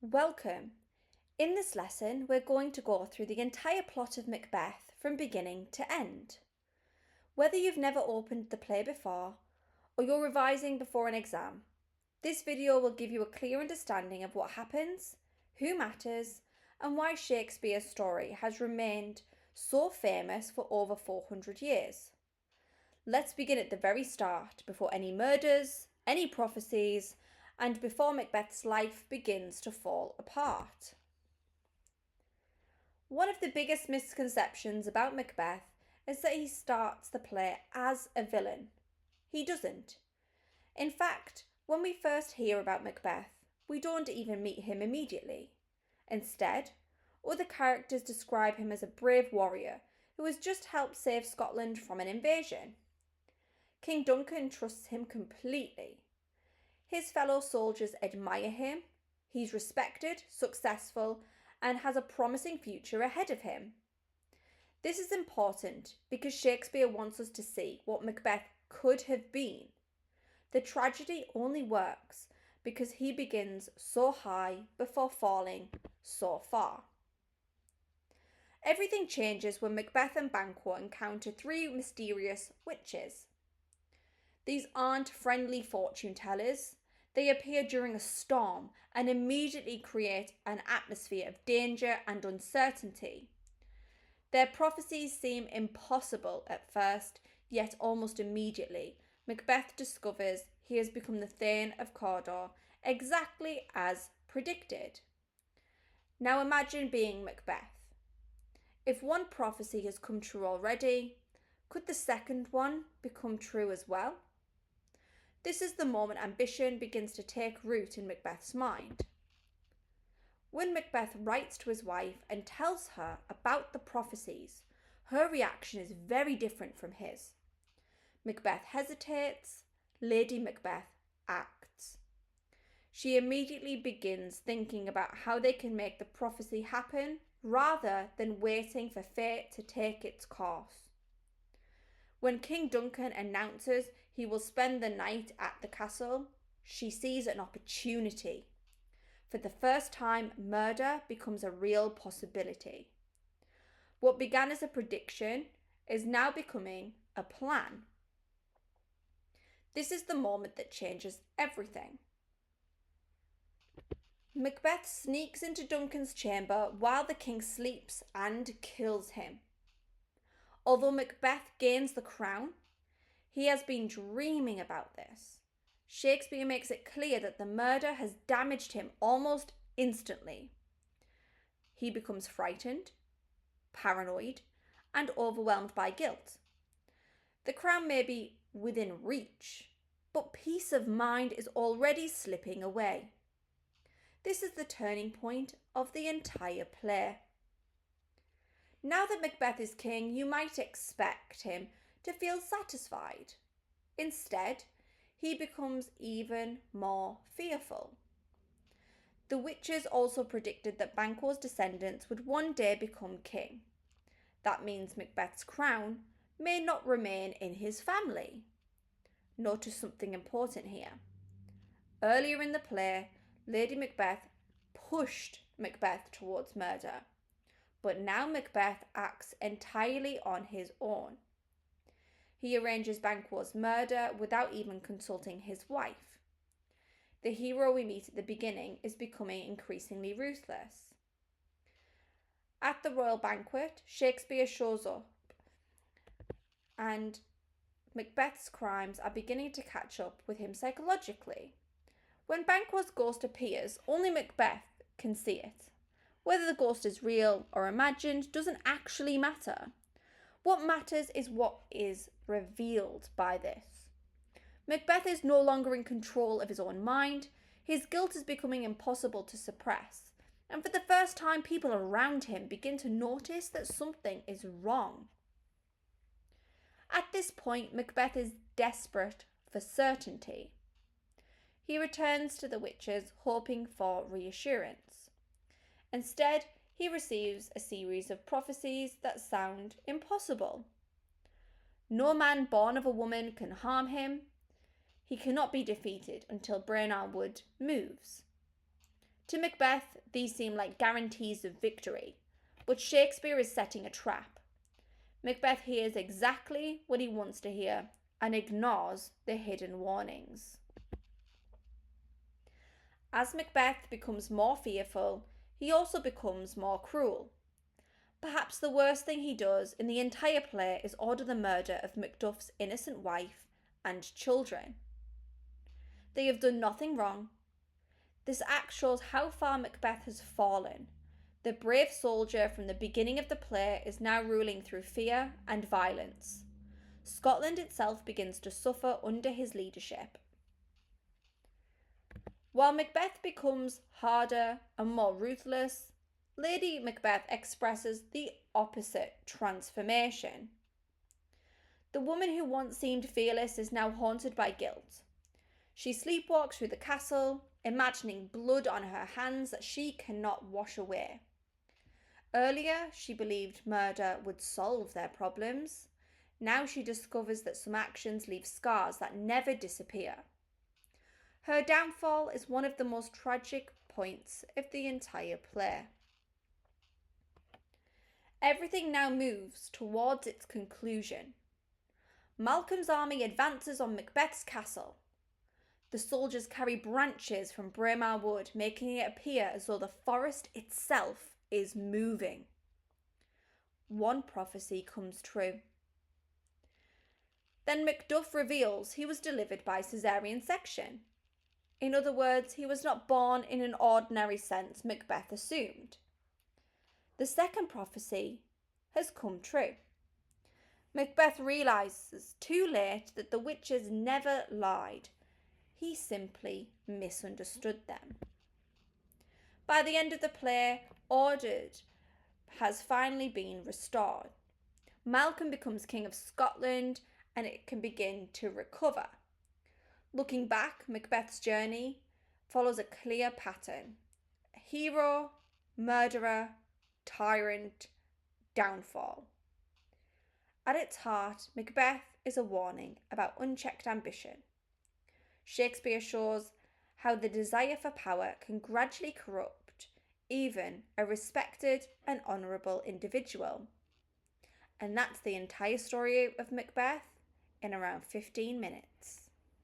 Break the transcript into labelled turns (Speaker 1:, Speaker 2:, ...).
Speaker 1: Welcome. In this lesson, we're going to go through the entire plot of Macbeth from beginning to end. Whether you've never opened the play before or you're revising before an exam, this video will give you a clear understanding of what happens, who matters, and why Shakespeare's story has remained so famous for over 400 years. Let's begin at the very start, before any murders, any prophecies, and before Macbeth's life begins to fall apart. One of the biggest misconceptions about Macbeth is that he starts the play as a villain. He doesn't. In fact, when we first hear about Macbeth, we don't even meet him immediately. Instead, other characters describe him as a brave warrior who has just helped save Scotland from an invasion. King Duncan trusts him completely. His fellow soldiers admire him, he's respected, successful, and has a promising future ahead of him. This is important because Shakespeare wants us to see what Macbeth could have been. The tragedy only works because he begins so high before falling so far. Everything changes when Macbeth and Banquo encounter three mysterious witches. These aren't friendly fortune tellers. They appear during a storm and immediately create an atmosphere of danger and uncertainty. Their prophecies seem impossible at first, yet almost immediately, Macbeth discovers he has become the Thane of Cawdor, exactly as predicted. Now imagine being Macbeth. If one prophecy has come true already, could the second one become true as well? This is the moment ambition begins to take root in Macbeth's mind. When Macbeth writes to his wife and tells her about the prophecies, her reaction is very different from his. Macbeth hesitates, Lady Macbeth acts. She immediately begins thinking about how they can make the prophecy happen rather than waiting for fate to take its course. When King Duncan announces he will spend the night at the castle, she sees an opportunity. For the first time, murder becomes a real possibility. What began as a prediction is now becoming a plan. This is the moment that changes everything. Macbeth sneaks into Duncan's chamber while the king sleeps and kills him. Although Macbeth gains the crown, he has been dreaming about this. Shakespeare makes it clear that the murder has damaged him almost instantly. He becomes frightened, paranoid, and overwhelmed by guilt. The crown may be within reach, but peace of mind is already slipping away. This is the turning point of the entire play. Now that Macbeth is king, you might expect him to feel satisfied. Instead, he becomes even more fearful. The witches also predicted that Banquo's descendants would one day become king. That means Macbeth's crown may not remain in his family. Notice something important here. Earlier in the play, Lady Macbeth pushed Macbeth towards murder, but now Macbeth acts entirely on his own. He arranges Banquo's murder without even consulting his wife. The hero we meet at the beginning is becoming increasingly ruthless. At the royal banquet, Shakespeare shows up, and Macbeth's crimes are beginning to catch up with him psychologically. When Banquo's ghost appears, only Macbeth can see it. Whether the ghost is real or imagined doesn't actually matter. What matters is what is revealed by this. Macbeth is no longer in control of his own mind. His guilt is becoming impossible to suppress. And for the first time, people around him begin to notice that something is wrong. At this point, Macbeth is desperate for certainty. He returns to the witches, hoping for reassurance. Instead, he receives a series of prophecies that sound impossible. No man born of a woman can harm him. He cannot be defeated until Branagh Wood moves. To Macbeth, these seem like guarantees of victory, but Shakespeare is setting a trap. Macbeth hears exactly what he wants to hear and ignores the hidden warnings. As Macbeth becomes more fearful, he also becomes more cruel. Perhaps the worst thing he does in the entire play is order the murder of Macduff's innocent wife and children. They have done nothing wrong. This act shows how far Macbeth has fallen. The brave soldier from the beginning of the play is now ruling through fear and violence. Scotland itself begins to suffer under his leadership. While Macbeth becomes harder and more ruthless, Lady Macbeth expresses the opposite transformation. The woman who once seemed fearless is now haunted by guilt. She sleepwalks through the castle, imagining blood on her hands that she cannot wash away. Earlier, she believed murder would solve their problems. Now she discovers that some actions leave scars that never disappear. Her downfall is one of the most tragic points of the entire play. Everything now moves towards its conclusion. Malcolm's army advances on Macbeth's castle. The soldiers carry branches from Braemar Wood, making it appear as though the forest itself is moving. One prophecy comes true. Then Macduff reveals he was delivered by caesarean section. In other words, he was not born in an ordinary sense Macbeth assumed. The second prophecy has come true. Macbeth realises too late that the witches never lied. He simply misunderstood them. By the end of the play, order has finally been restored. Malcolm becomes King of Scotland and it can begin to recover. Looking back, Macbeth's journey follows a clear pattern: hero, murderer, tyrant, downfall. At its heart, Macbeth is a warning about unchecked ambition. Shakespeare shows how the desire for power can gradually corrupt even a respected and honourable individual. And that's the entire story of Macbeth in around 15 minutes.